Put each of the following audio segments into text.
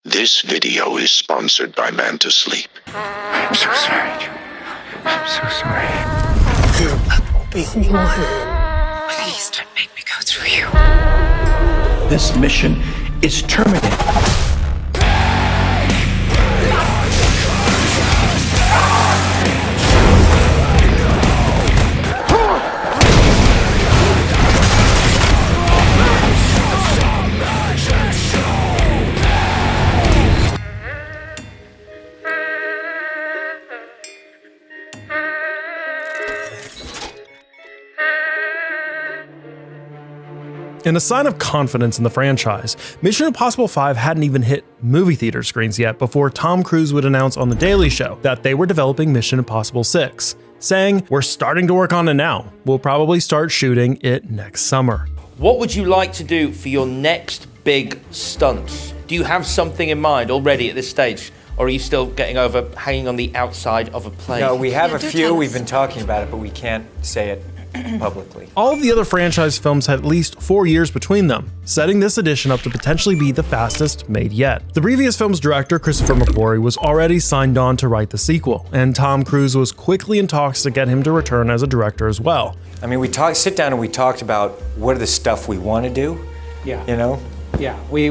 This video is sponsored by Manta Sleep. I'm so sorry, Joe. I'm so sorry. Please don't make me go through you. This mission is terminated. In a sign of confidence in the franchise, Mission Impossible 5 hadn't even hit movie theater screens yet before Tom Cruise would announce on The Daily Show that they were developing Mission Impossible 6, saying, "We're starting to work on it now. We'll probably start shooting it next summer." What would you like to do for your next big stunts? Do you have something in mind already at this stage? Or are you still getting over hanging on the outside of a plane? No, we have a few. We've been talking about it, but we can't say it publicly. All of the other franchise films had at least 4 years between them, setting this edition up to potentially be the fastest made yet. The previous film's director, Christopher McQuarrie, was already signed on to write the sequel, and Tom Cruise was quickly in talks to get him to return as a director as well. I mean, sit down and we talked about what are the stuff we want to do. Yeah. You know? Yeah, we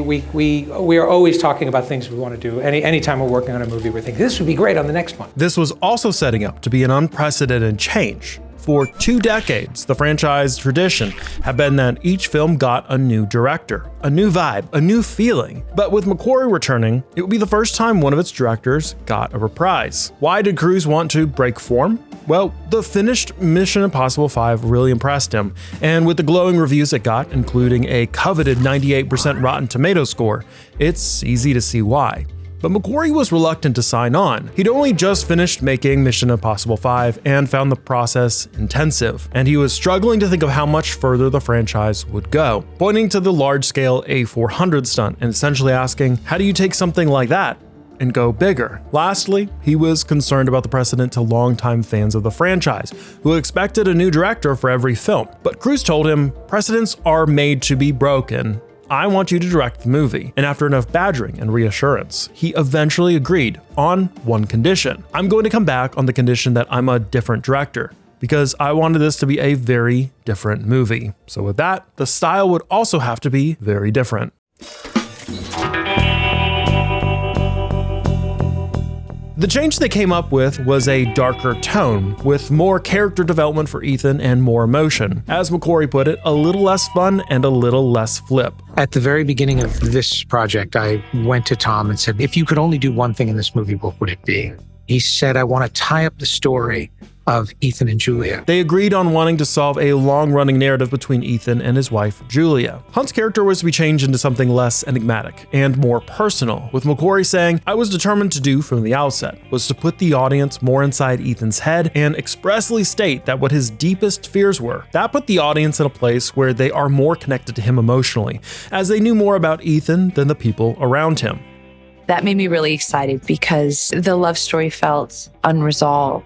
are always talking about things we want to do. Anytime we're working on a movie, we're thinking, this would be great on the next one. This was also setting up to be an unprecedented change. For 2 decades, the franchise tradition had been that each film got a new director, a new vibe, a new feeling. But with McQuarrie returning, it would be the first time one of its directors got a reprise. Why did Cruise want to break form? Well, the finished Mission Impossible 5 really impressed him, and with the glowing reviews it got, including a coveted 98% Rotten Tomatoes score, it's easy to see why. But McQuarrie was reluctant to sign on. He'd only just finished making Mission Impossible 5 and found the process intensive, and he was struggling to think of how much further the franchise would go, pointing to the large-scale A400 stunt and essentially asking, how do you take something like that and go bigger? Lastly, he was concerned about the precedent to longtime fans of the franchise, who expected a new director for every film. But Cruise told him, precedents are made to be broken. I want you to direct the movie. And after enough badgering and reassurance, he eventually agreed on one condition. I'm going to come back on the condition that I'm a different director, because I wanted this to be a very different movie. So with that, the style would also have to be very different. The change they came up with was a darker tone, with more character development for Ethan and more emotion. As McQuarrie put it, a little less fun and a little less flip. At the very beginning of this project, I went to Tom and said, if you could only do one thing in this movie, what would it be? He said, I want to tie up the story of Ethan and Julia. They agreed on wanting to solve a long-running narrative between Ethan and his wife, Julia. Hunt's character was to be changed into something less enigmatic and more personal, with McQuarrie saying, I was determined to do from the outset was to put the audience more inside Ethan's head and expressly state that what his deepest fears were. That put the audience in a place where they are more connected to him emotionally, as they knew more about Ethan than the people around him. That made me really excited because the love story felt unresolved.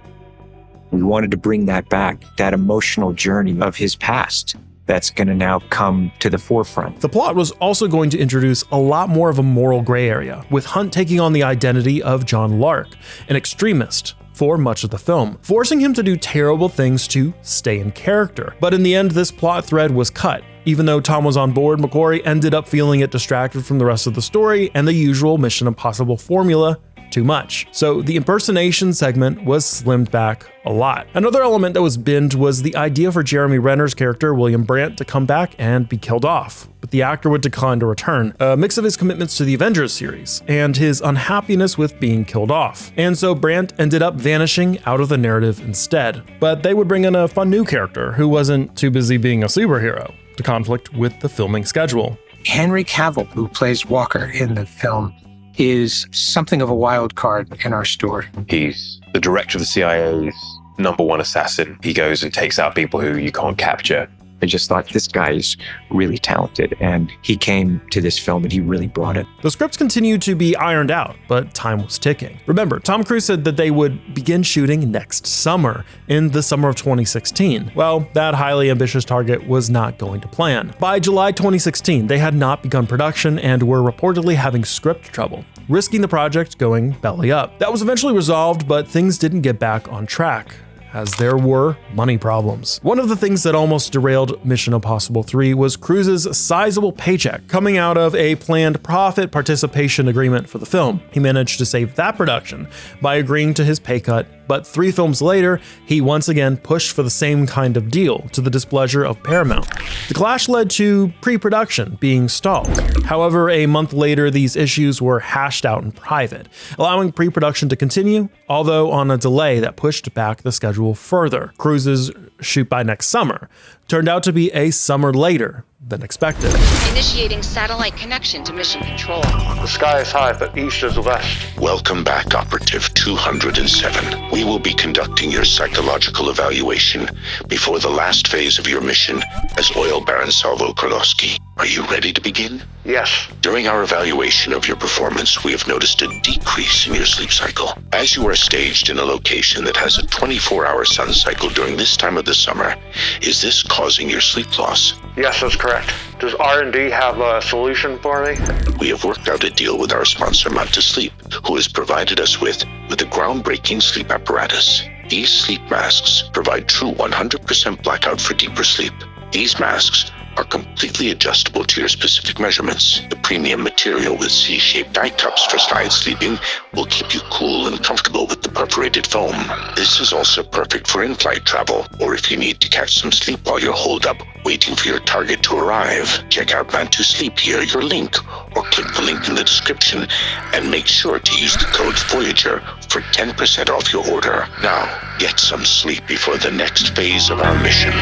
We wanted to bring that back, that emotional journey of his past that's going to now come to the forefront. The plot was also going to introduce a lot more of a moral gray area, with Hunt taking on the identity of John Lark, an extremist, for much of the film, forcing him to do terrible things to stay in character. But in the end, this plot thread was cut. Even though Tom was on board, McQuarrie ended up feeling it distracted from the rest of the story and the usual Mission Impossible formula too much. So the impersonation segment was slimmed back a lot. Another element that was binned was the idea for Jeremy Renner's character, William Brandt, to come back and be killed off, but the actor would decline to return, a mix of his commitments to the Avengers series and his unhappiness with being killed off. And so Brandt ended up vanishing out of the narrative instead. But they would bring in a fun new character who wasn't too busy being a superhero to conflict with the filming schedule. Henry Cavill, who plays Walker in the film, is something of a wild card in our story. He's the director of the CIA's #1 assassin. He goes and takes out people who you can't capture. I just thought this guy is really talented, and he came to this film and he really brought it. The scripts continued to be ironed out, but time was ticking. Remember, Tom Cruise said that they would begin shooting next summer, in the summer of 2016. Well, that highly ambitious target was not going to plan. By July 2016, they had not begun production and were reportedly having script trouble, risking the project going belly up. That was eventually resolved, but things didn't get back on track, as there were money problems. One of the things that almost derailed Mission Impossible 3 was Cruise's sizable paycheck coming out of a planned profit participation agreement for the film. He managed to save that production by agreeing to his pay cut, but 3 films later, he once again pushed for the same kind of deal, to the displeasure of Paramount. The clash led to pre-production being stalled. However, a month later, these issues were hashed out in private, allowing pre-production to continue, although on a delay that pushed back the schedule further. Cruise's shoot by next summer turned out to be a summer later than expected. Initiating satellite connection to mission control. The sky is high, but east is west. Welcome back, Operative 207. We will be conducting your psychological evaluation before the last phase of your mission as Oil Baron Salvo Krolowski. Are you ready to begin? Yes. During our evaluation of your performance, we have noticed a decrease in your sleep cycle. As you are staged in a location that has a 24-hour sun cycle during this time of the summer, is this causing your sleep loss? Yes, that's correct. Does R&D have a solution for me? We have worked out a deal with our sponsor, Mount to Sleep, who has provided us with a groundbreaking sleep apparatus. These sleep masks provide true 100% blackout for deeper sleep. These masks are completely adjustable to your specific measurements. The premium material with C-shaped eye cups for side sleeping will keep you cool and comfortable with the perforated foam. This is also perfect for in-flight travel, or if you need to catch some sleep while you're holed up waiting for your target to arrive. Check out Man to Sleep here, your link, or click the link in the description, and make sure to use the code Voyager for 10% off your order. Now, get some sleep before the next phase of our mission.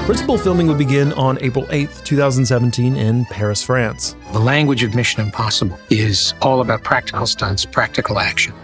Principal filming would begin on April 8, 2017 in Paris, France. The language of Mission Impossible is all about practical stunts, practical action,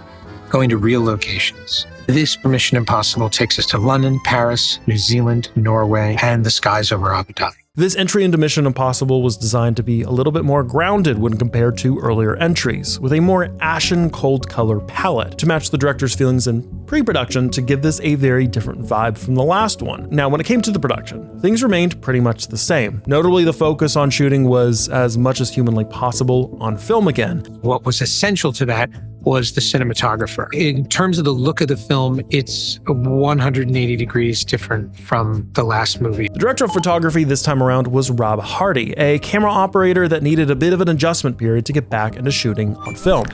going to real locations. This Mission Impossible takes us to London, Paris, New Zealand, Norway, and the skies over Abu Dhabi. This entry into Mission Impossible was designed to be a little bit more grounded when compared to earlier entries, with a more ashen, cold color palette to match the director's feelings in pre-production to give this a very different vibe from the last one. Now, when it came to the production, things remained pretty much the same. Notably, the focus on shooting was as much as humanly possible on film again. What was essential to that was the cinematographer. In terms of the look of the film, it's 180 degrees different from the last movie. The director of photography this time around was Rob Hardy, a camera operator that needed a bit of an adjustment period to get back into shooting on film.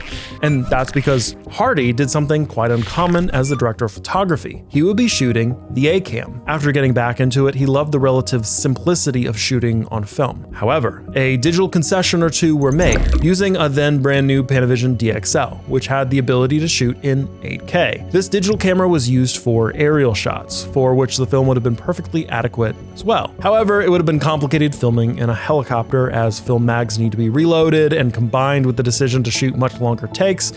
And that's because Hardy did something quite uncommon as the director of photography. He would be shooting the A-cam. After getting back into it, he loved the relative simplicity of shooting on film. However, a digital concession or two were made, using a then brand new Panavision DXL, which had the ability to shoot in 8K. This digital camera was used for aerial shots, for which the film would have been perfectly adequate as well. However, it would have been complicated filming in a helicopter, as film mags need to be reloaded, and combined with the decision to shoot much longer takes,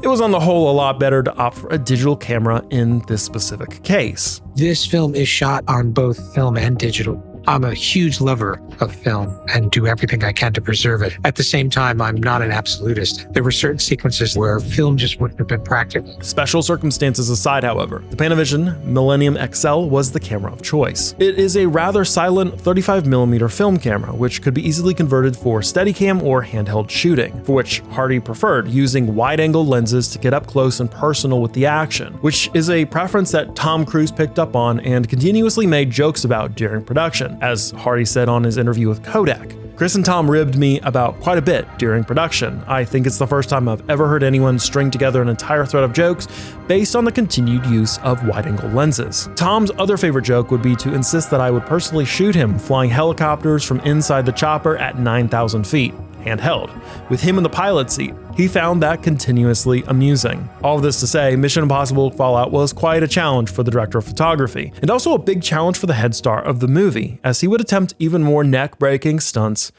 it was on the whole a lot better to opt for a digital camera in this specific case. This film is shot on both film and digital. I'm a huge lover of film and do everything I can to preserve it. At the same time, I'm not an absolutist. There were certain sequences where film just wouldn't have been practical. Special circumstances aside, however, the Panavision Millennium XL was the camera of choice. It is a rather silent 35mm film camera, which could be easily converted for Steadicam or handheld shooting, for which Hardy preferred using wide-angle lenses to get up close and personal with the action, which is a preference that Tom Cruise picked up on and continuously made jokes about during production. As Hardy said on his interview with Kodak, "Chris and Tom ribbed me about quite a bit during production. I think it's the first time I've ever heard anyone string together an entire thread of jokes based on the continued use of wide-angle lenses." Tom's other favorite joke would be to insist that I would personally shoot him flying helicopters from inside the chopper at 9,000 feet, handheld, with him in the pilot seat. He found that continuously amusing. All of this to say, Mission Impossible Fallout was quite a challenge for the director of photography, and also a big challenge for the head star of the movie, as he would attempt even more neck-breaking stunts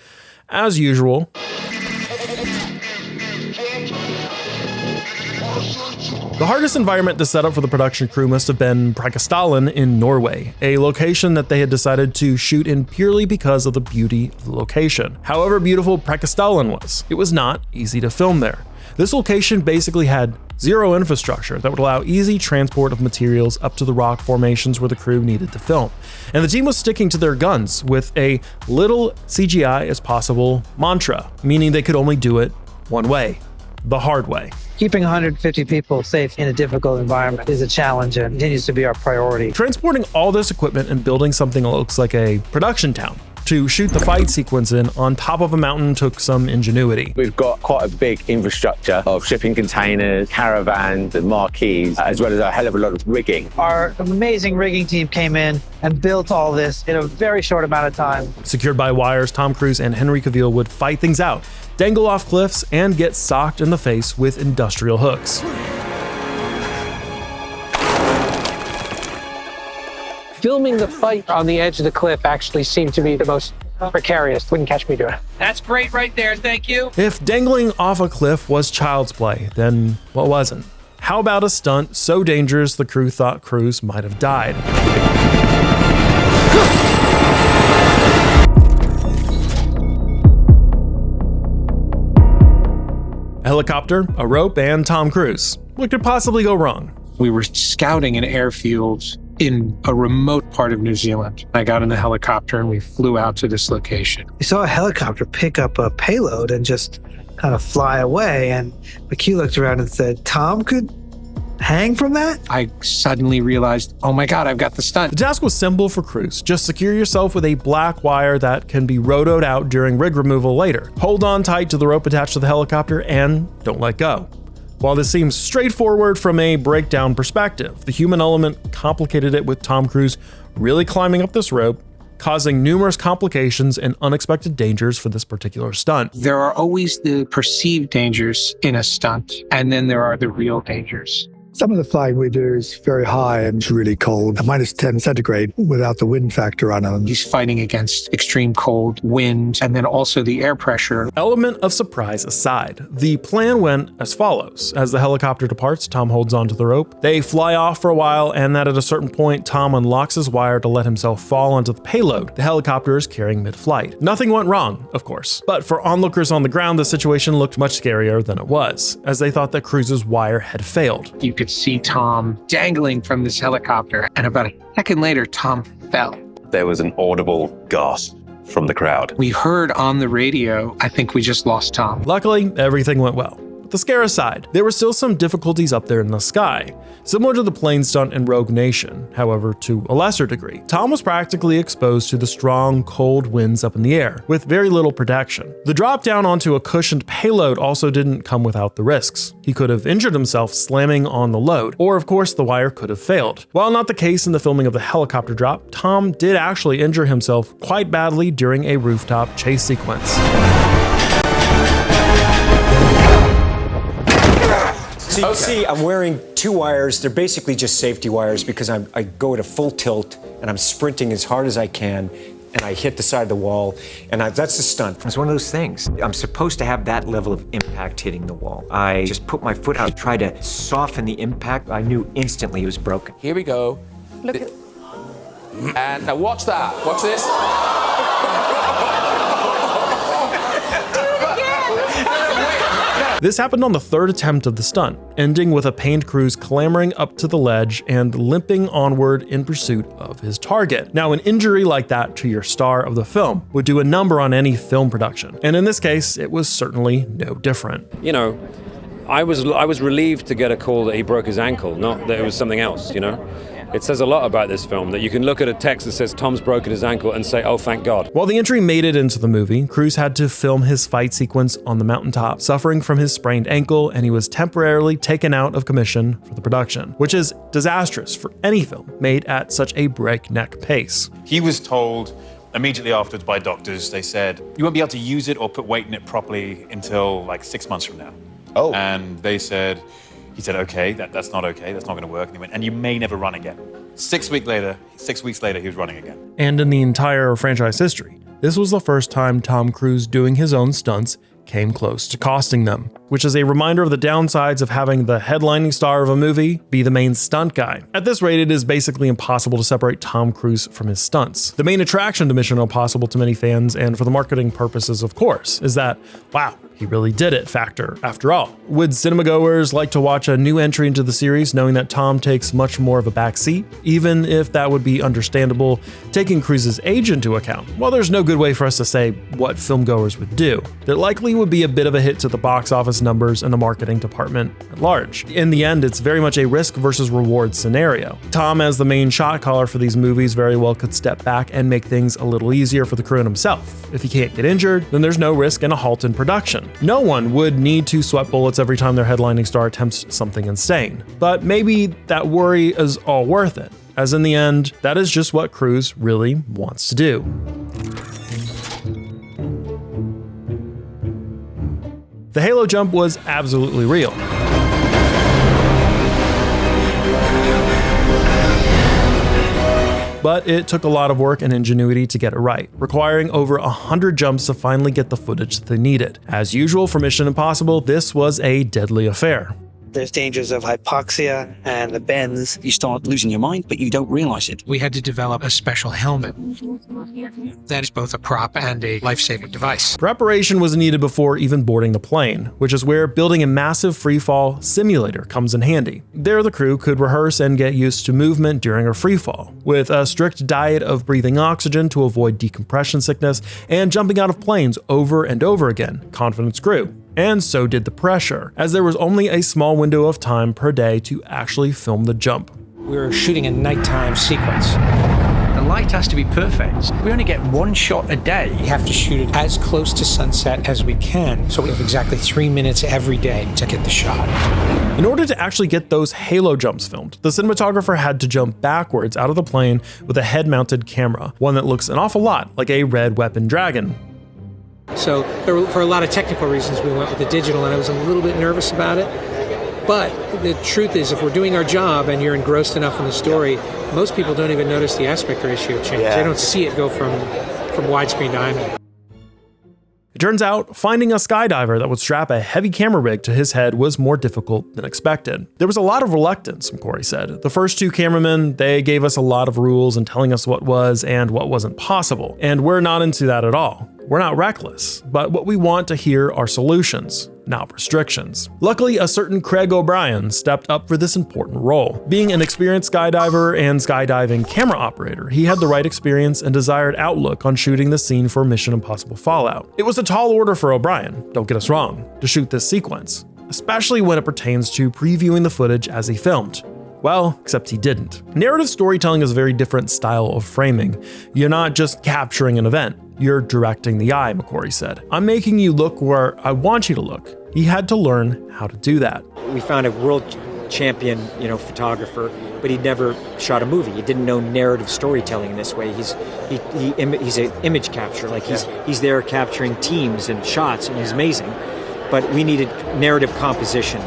As usual, the hardest environment to set up for the production crew must have been Preikestalen in Norway, a location that they had decided to shoot in purely because of the beauty of the location. However beautiful Preikestalen was, it was not easy to film there. This location basically had zero infrastructure that would allow easy transport of materials up to the rock formations where the crew needed to film. And the team was sticking to their guns with a little CGI as possible mantra, meaning they could only do it one way, the hard way. Keeping 150 people safe in a difficult environment is a challenge and continues to be our priority. Transporting all this equipment and building something that looks like a production town to shoot the fight sequence in on top of a mountain took some ingenuity. We've got quite a big infrastructure of shipping containers, caravans, and marquees, as well as a hell of a lot of rigging. Our amazing rigging team came in and built all this in a very short amount of time. Secured by wires, Tom Cruise and Henry Cavill would fight things out, dangle off cliffs, and get socked in the face with industrial hooks. Filming the fight on the edge of the cliff actually seemed to be the most precarious. Wouldn't catch me doing it. That's great right there, thank you. If dangling off a cliff was child's play, then what wasn't? How about a stunt so dangerous the crew thought Cruise might have died? A helicopter, a rope, and Tom Cruise. What could possibly go wrong? We were scouting an airfield in a remote part of New Zealand. I got in the helicopter and we flew out to this location. We saw a helicopter pick up a payload and just kind of fly away. And McHugh looked around and said, Tom could hang from that? I suddenly realized, oh my God, I've got the stunt. The task was simple for Cruise. Just secure yourself with a black wire that can be rotoed out during rig removal later. Hold on tight to the rope attached to the helicopter and don't let go. While this seems straightforward from a breakdown perspective, the human element complicated it with Tom Cruise really climbing up this rope, causing numerous complications and unexpected dangers for this particular stunt. There are always the perceived dangers in a stunt, and then there are the real dangers. Some of the flying we do is very high and it's really cold, -10 centigrade without the wind factor on them. He's fighting against extreme cold, wind, and then also the air pressure. Element of surprise aside, the plan went as follows. As the helicopter departs, Tom holds onto the rope. They fly off for a while, and then at a certain point, Tom unlocks his wire to let himself fall onto the payload the helicopter is carrying mid-flight. Nothing went wrong, of course, but for onlookers on the ground, the situation looked much scarier than it was, as they thought that Cruise's wire had failed. You could see Tom dangling from this helicopter, and about a second later, Tom fell. There was an audible gasp from the crowd. We heard on the radio, I think we just lost Tom. Luckily, everything went well. But the scare aside, there were still some difficulties up there in the sky. Similar to the plane stunt in Rogue Nation, however, to a lesser degree, Tom was practically exposed to the strong, cold winds up in the air, with very little protection. The drop down onto a cushioned payload also didn't come without the risks. He could have injured himself slamming on the load, or of course the wire could have failed. While not the case in the filming of the helicopter drop, Tom did actually injure himself quite badly during a rooftop chase sequence. So you see, I'm wearing 2 wires. They're basically just safety wires because I go at a full tilt and I'm sprinting as hard as I can and I hit the side of the wall and that's the stunt. It's one of those things. I'm supposed to have that level of impact hitting the wall. I just put my foot out, tried to soften the impact. I knew instantly it was broken. Here we go. Look at... And now watch that. Watch this. This happened on the 3rd attempt of the stunt, ending with a pained Cruise clambering up to the ledge and limping onward in pursuit of his target. Now, an injury like that to your star of the film would do a number on any film production, and in this case, it was certainly no different. You know, I was relieved to get a call that he broke his ankle, not that it was something else, you know? It says a lot about this film, that you can look at a text that says Tom's broken his ankle and say, oh, thank God. While the injury made it into the movie, Cruise had to film his fight sequence on the mountaintop, suffering from his sprained ankle, and he was temporarily taken out of commission for the production, which is disastrous for any film made at such a breakneck pace. He was told immediately afterwards by doctors, they said, you won't be able to use it or put weight in it properly until like 6 months from now. Oh. And he said, okay, that's not okay, that's not gonna work. And he went, and you may never run again. 6 weeks later, he was running again. And in the entire franchise history, This was the first time Tom Cruise doing his own stunts came close to costing them, which is a reminder of the downsides of having the headlining star of a movie be the main stunt guy. At this rate, it is basically impossible to separate Tom Cruise from his stunts. The main attraction to Mission Impossible to many fans, and for the marketing purposes of course, is that, wow, he really did it factor after all. Would cinemagoers like to watch a new entry into the series knowing that Tom takes much more of a backseat? Even if that would be understandable, taking Cruise's age into account, while there's no good way for us to say what filmgoers would do, there likely would be a bit of a hit to the box office numbers and the marketing department at large. In the end, it's very much a risk versus reward scenario. Tom, as the main shot caller for these movies, very well could step back and make things a little easier for the crew and himself. If he can't get injured, then there's no risk and a halt in production. No one would need to sweat bullets every time their headlining star attempts something insane. But maybe that worry is all worth it, as in the end, that is just what Cruise really wants to do. The Halo jump was absolutely real. But it took a lot of work and ingenuity to get it right, requiring over 100 jumps to finally get the footage that they needed. As usual for Mission Impossible, this was a deadly affair. There's dangers of hypoxia and the bends. You start losing your mind, but you don't realize it. We had to develop a special helmet that is both a prop and a life-saving device. Preparation was needed before even boarding the plane, which is where building a massive freefall simulator comes in handy. There, the crew could rehearse and get used to movement during a freefall, with a strict diet of breathing oxygen to avoid decompression sickness and jumping out of planes over and over again. Confidence grew. And so did the pressure, as there was only a small window of time per day to actually film the jump. We were shooting a nighttime sequence. The light has to be perfect. We only get one shot a day. We have to shoot it as close to sunset as we can, so we have exactly 3 minutes every day to get the shot. In order to actually get those Halo jumps filmed, the cinematographer had to jump backwards out of the plane with a head-mounted camera, one that looks an awful lot like a red weapon dragon. So for a lot of technical reasons, we went with the digital, and I was a little bit nervous about it. But the truth is, if we're doing our job and you're engrossed enough in the story, most people don't even notice the aspect ratio change. They don't see it go from widescreen to IMAX. It turns out, finding a skydiver that would strap a heavy camera rig to his head was more difficult than expected. There was a lot of reluctance, McQuarrie said. The first two cameramen, they gave us a lot of rules and telling us what was and what wasn't possible, and we're not into that at all. We're not reckless, but what we want to hear are solutions, not restrictions. Luckily, a certain Craig O'Brien stepped up for this important role. Being an experienced skydiver and skydiving camera operator, he had the right experience and desired outlook on shooting the scene for Mission Impossible Fallout. It was a tall order for O'Brien, don't get us wrong, to shoot this sequence, especially when it pertains to previewing the footage as he filmed. Well, except he didn't. Narrative storytelling is a very different style of framing. You're not just capturing an event, you're directing the eye, McQuarrie said. I'm making you look where I want you to look. He had to learn how to do that. We found a world champion, photographer, but he'd never shot a movie. He didn't know narrative storytelling in this way. He's an image capture, he's there capturing teams and shots, and he's amazing. But we needed narrative composition.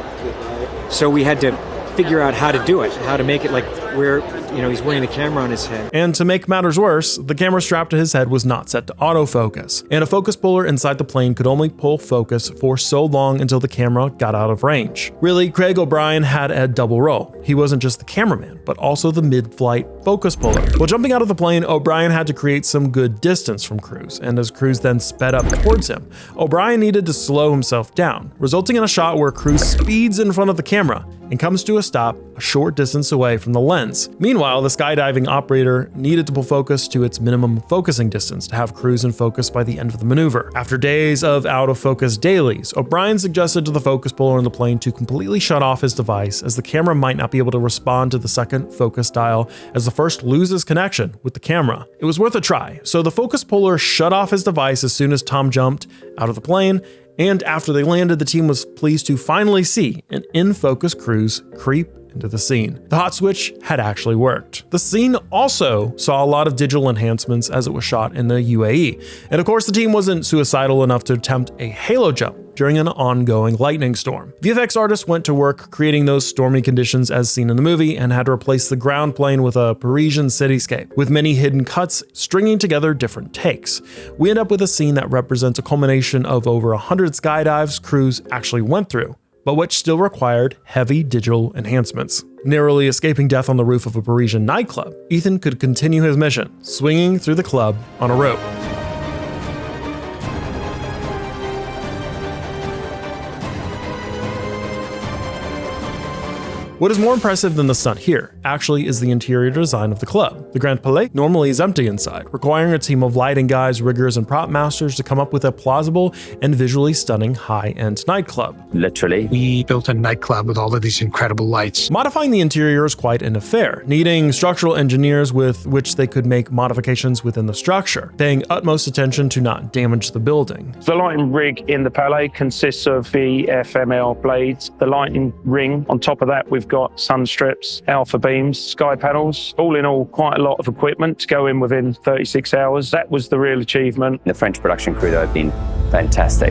So we had to figure out how to do it, how to make it like where, he's wearing the camera on his head. And to make matters worse, the camera strapped to his head was not set to autofocus, and a focus puller inside the plane could only pull focus for so long until the camera got out of range. Really, Craig O'Brien had a double role. He wasn't just the cameraman, but also the mid-flight focus puller. While jumping out of the plane, O'Brien had to create some good distance from Cruise, and as Cruise then sped up towards him, O'Brien needed to slow himself down, resulting in a shot where Cruise speeds in front of the camera and comes to a stop a short distance away from the lens. Meanwhile, the skydiving operator needed to pull focus to its minimum focusing distance to have Cruise in focus by the end of the maneuver. After days of out-of-focus dailies, O'Brien suggested to the focus puller in the plane to completely shut off his device, as the camera might not be able to respond to the second focus dial as the first loses connection with the camera. It was worth a try, so the focus puller shut off his device as soon as Tom jumped out of the plane, and after they landed, the team was pleased to finally see an in-focus Cruise creep into the scene. The hot switch had actually worked. The scene also saw a lot of digital enhancements as it was shot in the UAE. And of course, the team wasn't suicidal enough to attempt a halo jump during an ongoing lightning storm. VFX artists went to work creating those stormy conditions as seen in the movie and had to replace the ground plane with a Parisian cityscape, with many hidden cuts stringing together different takes. We end up with a scene that represents a culmination of over 100 skydives crews actually went through, but which still required heavy digital enhancements. Narrowly escaping death on the roof of a Parisian nightclub, Ethan could continue his mission, swinging through the club on a rope. What is more impressive than the stunt here, actually, is the interior design of the club. The Grand Palais normally is empty inside, requiring a team of lighting guys, riggers, and prop masters to come up with a plausible and visually stunning high-end nightclub. Literally. We built a nightclub with all of these incredible lights. Modifying the interior is quite an affair, needing structural engineers with which they could make modifications within the structure, paying utmost attention to not damage the building. The lighting rig in the Palais consists of VFML blades, the lighting ring. On top of that, we've got sun strips, alpha beams, sky panels, all in all quite a lot of equipment to go in within 36 hours. That was the real achievement. The French production crew, though, have been fantastic.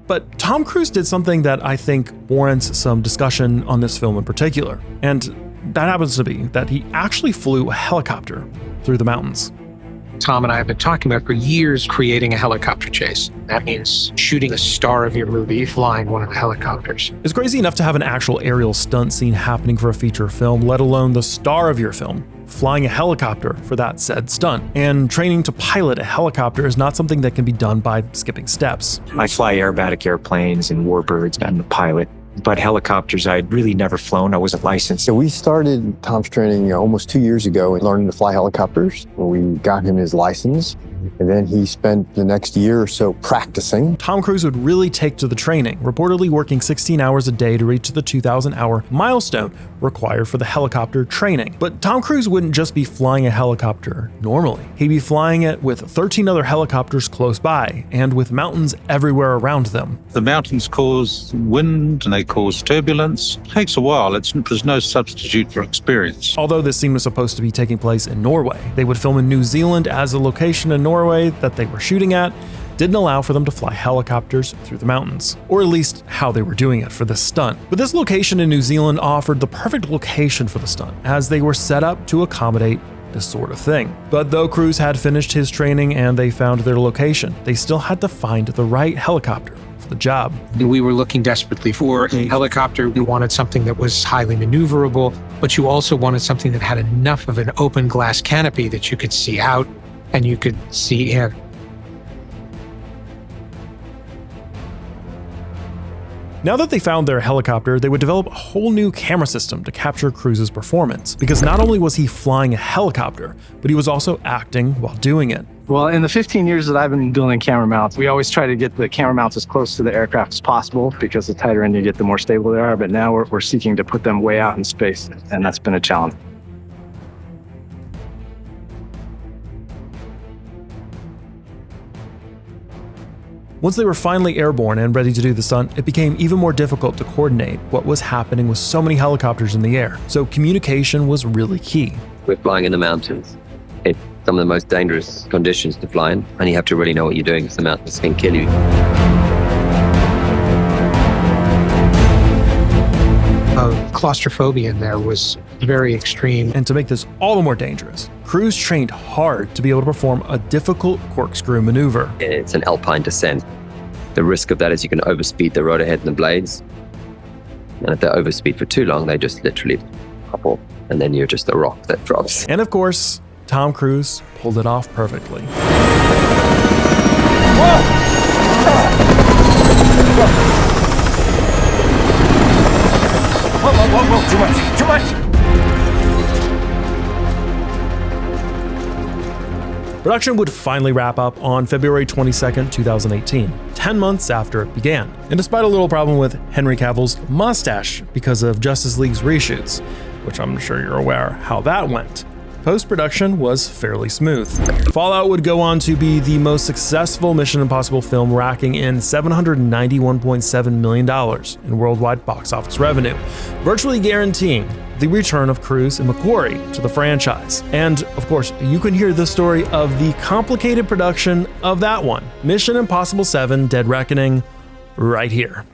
But Tom Cruise did something that I think warrants some discussion on this film in particular, and that happens to be that he actually flew a helicopter through the mountains. Tom and I have been talking about for years creating a helicopter chase. That means shooting the star of your movie, flying one of the helicopters. It's crazy enough to have an actual aerial stunt scene happening for a feature film, let alone the star of your film flying a helicopter for that said stunt. And training to pilot a helicopter is not something that can be done by skipping steps. I fly aerobatic airplanes and warbirds. I'm the pilot. But helicopters, I'd really never flown. I wasn't licensed. So we started Tom's training almost 2 years ago and learning to fly helicopters. We got him his license, and then he spent the next year or so practicing. Tom Cruise would really take to the training, reportedly working 16 hours a day to reach the 2,000-hour milestone required for the helicopter training. But Tom Cruise wouldn't just be flying a helicopter normally. He'd be flying it with 13 other helicopters close by, and with mountains everywhere around them. The mountains cause wind and they cause turbulence. It takes a while. There's no substitute for experience. Although this scene was supposed to be taking place in Norway, they would film in New Zealand as a location in Norway that they were shooting at didn't allow for them to fly helicopters through the mountains, or at least how they were doing it for this stunt. But this location in New Zealand offered the perfect location for the stunt, as they were set up to accommodate this sort of thing. But though Cruise had finished his training and they found their location, they still had to find the right helicopter for the job. We were looking desperately for a helicopter. We wanted something that was highly maneuverable, but you also wanted something that had enough of an open glass canopy that you could see out and you could see in. Now that they found their helicopter, they would develop a whole new camera system to capture Cruise's performance, because not only was he flying a helicopter, but he was also acting while doing it. Well, in the 15 years that I've been building camera mounts, we always try to get the camera mounts as close to the aircraft as possible, because the tighter end you get, the more stable they are. But now we're seeking to put them way out in space, and that's been a challenge. Once they were finally airborne and ready to do the stunt, it became even more difficult to coordinate what was happening with so many helicopters in the air. So communication was really key. We're flying in the mountains. It's some of the most dangerous conditions to fly in, and you have to really know what you're doing because the mountains can kill you. Claustrophobia in there was very extreme. And to make this all the more dangerous, Cruise trained hard to be able to perform a difficult corkscrew maneuver. It's an alpine descent. The risk of that is you can overspeed the rotor head and the blades. And if they overspeed for too long, they just literally pop off. And then you're just a rock that drops. And of course, Tom Cruise pulled it off perfectly. Whoa, too much. Production would finally wrap up on February 22nd, 2018, 10 months after it began. And despite a little problem with Henry Cavill's mustache because of Justice League's reshoots, which I'm sure you're aware how that went, Post-production was fairly smooth. Fallout would go on to be the most successful Mission Impossible film, racking in $791.7 million in worldwide box office revenue, virtually guaranteeing the return of Cruise and McQuarrie to the franchise. And of course, you can hear the story of the complicated production of that one, Mission Impossible 7: Dead Reckoning, right here.